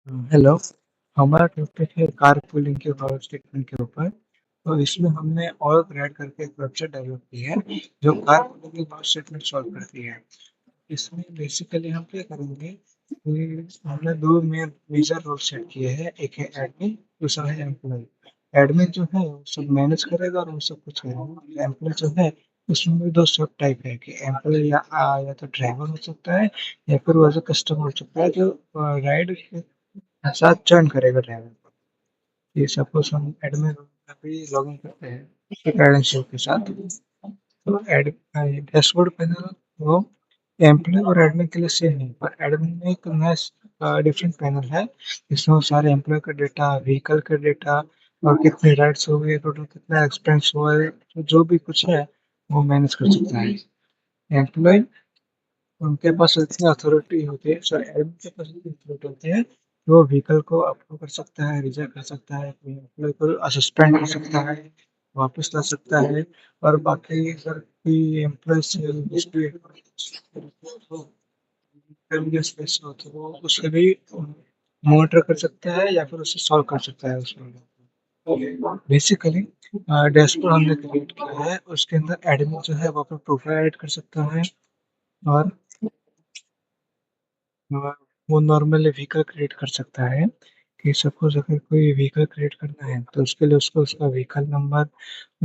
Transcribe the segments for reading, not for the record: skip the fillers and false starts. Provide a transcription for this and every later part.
Hello. हमारा topic है car pooling के पावर स्टेटमेंट के ऊपर। तो इसमें हमने और ग्रेड करके एक वेबसाइट डेवलप की है जो कार पूलिंग के पावर स्टेटमेंट सॉल्व करती है। इसमें बेसिकली हम क्या करेंगे कि हमने दो मेजर रोल सेट किए हैं, एक है एडमिन, दूसरा है एम्प्लॉय। एडमिन जो है वो सब मैनेज करेगा और वो सब कुछ करेगा। एम्प्लॉय जो है उसमें भी दो सब टाइप है कि एम्प्लॉय या तो ड्राइवर हो सकता है या फिर वो एज अ कस्टमर हो सकता है जो राइड साथ जॉइन करेगा ड्राइवर को। ये सपोज हम एडमिन अभी लॉगिन करते हैं क्रेडेंशियल के साथ। तो एड डैशबोर्ड पैनल वो एम्प्लॉय और एडमिन के लिए सेम है, पर एडमिन में एक नया डिफरेंट पैनल है जिसमें वो सारे एम्प्लॉय का डेटा, व्हीकल का डेटा और कितने राइड्स हो गए, टोटल कितना एक्सपेंस हुआ है, तो जो भी कुछ है वो मैनेज कर सकता है। एम्प्लॉय उनके पास इतनी अथॉरिटी होती है, सॉरी एडमिन के पास इतनी अथॉरिटी होती है कि वो व्हीकल को अप्रूव कर सकता है, रिजेक्ट कर सकता है, कोई एम्प्लॉय को सस्पेंड कर सकता है, वापस ला सकता है। और बाकी अगर कोई एम्प्लॉय से डिस्प्यूट स्पेस हो तो वो उसे भी मॉनिटर कर सकता है या फिर उसे सॉल्व कर सकता है उस प्रॉब्लम। बेसिकली डैशबोर्ड हमने क्रिएट किया है, उसके अंदर एडमिन जो है वो अपना प्रोफाइल ऐड कर सकता है और हाँ, वो नॉर्मली व्हीकल क्रिएट कर सकता है कि सपोज अगर कोई व्हीकल क्रिएट करना है तो उसके लिए उसको उसका व्हीकल नंबर,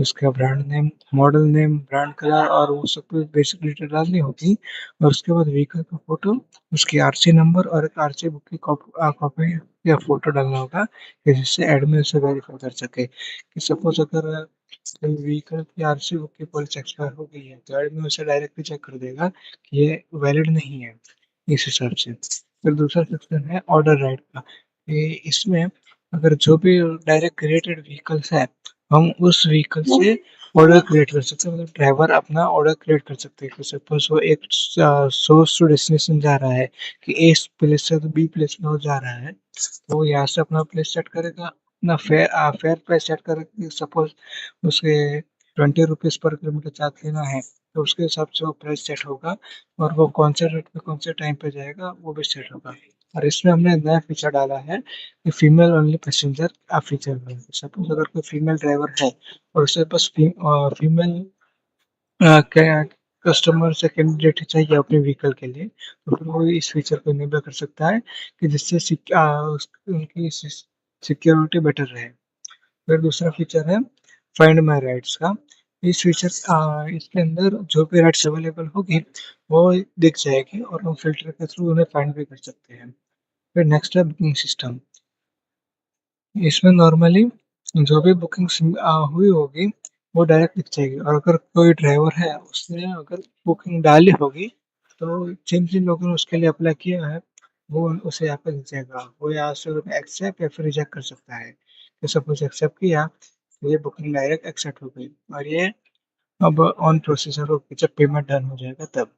उसका brand name, model name, brand colour और वो सब कुछ बेसिक डिटेल डालनी होगी। और उसके बाद व्हीकल का फोटो, उसकी आरसी नंबर और एक आरसी बुक की कॉपी या फोटो डालना होगा कि जिससे एडमिन उसे वेरीफाई कर सके कि सपोज अगर कोई व्हीकल की आरसी बुक की पॉलिसी एक्सपायर हो गई है तो एडमिन उसे डायरेक्टली चेक कर देगा कि ये वैलिड नहीं है इस हिसाब से। फिर दूसरा सेक्शन है ऑर्डर राइट का। इसमें अगर जो भी डायरेक्ट क्रिएटेड व्हीकल्स है हम उस व्हीकल से ऑर्डर क्रिएट कर सकते हैं, मतलब ड्राइवर अपना ऑर्डर क्रिएट कर सकते हैं। सपोज वो एक सोर्स टू डेस्टिनेशन जा रहा है कि ए प्लेस से तो बी प्लेस में वो जा रहा है, तो वो यहाँ से अपना प्लेस सेट करेगा, अपना फेयर प्राइस सेट करेगा। सपोज उसके 20 रुपीज़ पर किलोमीटर चार्ज लेना है तो उसके हिसाब से वो प्राइस सेट होगा और वो कौन से रेट पे कौन से टाइम पे जाएगा वो भी सेट होगा। और इसमें हमने नया फीचर डाला है कि फीमेल ओनली पैसेंजर का फीचर है। सपोज अगर कोई फीमेल ड्राइवर है और उसके पास फीमेल कस्टमर से कैंडिडेट चाहिए अपने व्हीकल के लिए तो फिर वो इस फीचर को इनेबल कर सकता है कि जिससे उनकी सिक्योरिटी बेटर रहे। फिर दूसरा फीचर है फाइंड माई राइड्स का। इस फीचर इसके अंदर जो भी राइड्स अवेलेबल होगी वो दिख जाएगी और हम फिल्टर के थ्रू उन्हें फाइंड भी कर सकते हैं। फिर नेक्स्ट है बुकिंग सिस्टम। इसमें नॉर्मली जो भी बुकिंग हुई होगी वो डायरेक्ट दिख जाएगी और अगर कोई ड्राइवर है उसने अगर बुकिंग डाली होगी तो जिन जिन लोगों ने उसके लिए अप्लाई किया है वो उसे यहाँ पे दिख जाएगा। वो यहाँ से एक्सेप्ट या फिर रिजेक्ट कर सकता है। तो सपोज एक्सेप्ट किया तो ये बुकिंग डायरेक्ट एक्सेप्ट हो गई और ये अब ऑन प्रोसीजर होगी जब पेमेंट डन हो जाएगा तब।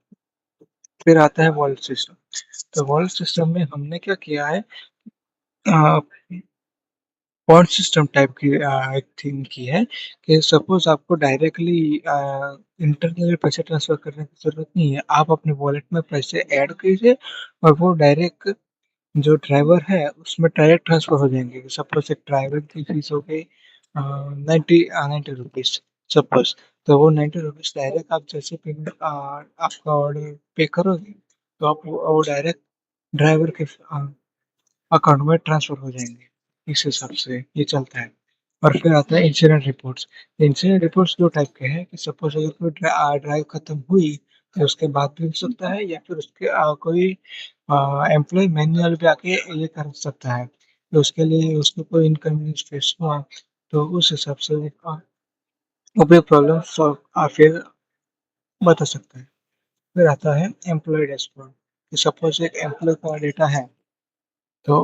फिर आता है वॉलेट सिस्टम। तो वॉलेट सिस्टम में हमने क्या किया है, पॉइंट सिस्टम टाइप की एक थीम की है कि सपोज आपको डायरेक्टली इंटरनली पैसे ट्रांसफर करने की जरूरत नहीं है, आप अपने वॉलेट में पैसे ऐड कीजिए और वो डायरेक्ट जो ड्राइवर है उसमें डायरेक्ट ट्रांसफर हो जाएंगे। सपोज एक ड्राइवर की फीस हो गई 90 रुपीज सपोज, तो वो 90 रुपीज डायरेक्ट आप जैसे पेमेंट आपका ऑर्डर पे करोगे तो आप वो डायरेक्ट ड्राइवर के अकाउंट में ट्रांसफर हो जाएंगे। इस हिसाब से ये चलता है। और फिर आता है इंसिडेंट रिपोर्ट्स। इंसिडेंट रिपोर्ट्स दो टाइप के हैं कि सपोज अगर कोई ड्राइव खत्म हुई तो उसके बाद भी हो सकता है या फिर उसके कोई एम्प्लॉय मैन्युअल पे आके ये कर सकता है तो उसके लिए उसको कोई इनकन्वीनियंस फेस हुआ तो उस हिसाब से वो भी प्रॉब्लम सॉल्व फिर बता सकता है। फिर आता है एम्प्लॉय डैशबोर्ड कि सपोज एक एम्प्लॉय का डेटा है तो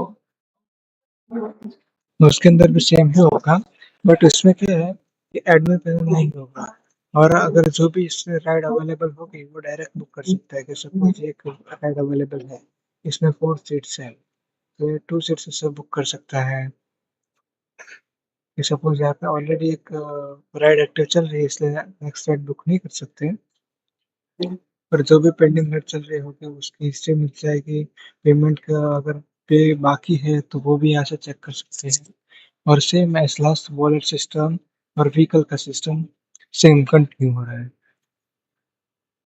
उसके अंदर भी सेम ही होगा, बट इसमें क्या है कि एडमिन पैनल नहीं होगा। और अगर जो भी इसमें राइड अवेलेबल होगी वो डायरेक्ट बुक कर सकता है कि सपोज एक राइड अवेलेबल है, इसमें 4 सीट्स है तो ये 2 सीट्स से बुक कर सकता है। कि सपोज यहाँ पे ऑलरेडी एक राइड एक्टिव चल रही है इसलिए नेक्स्ट राइड बुक नहीं कर सकते। पर जो भी पेंडिंग राइड चल रही होगी उसकी हिस्ट्री मिल जाएगी, पेमेंट का अगर पे बाकी है तो वो भी यहाँ से चेक कर सकते हैं। और सेम एसलास वॉलेट सिस्टम और व्हीकल का सिस्टम सेम कंटिन्यू हो रहा है।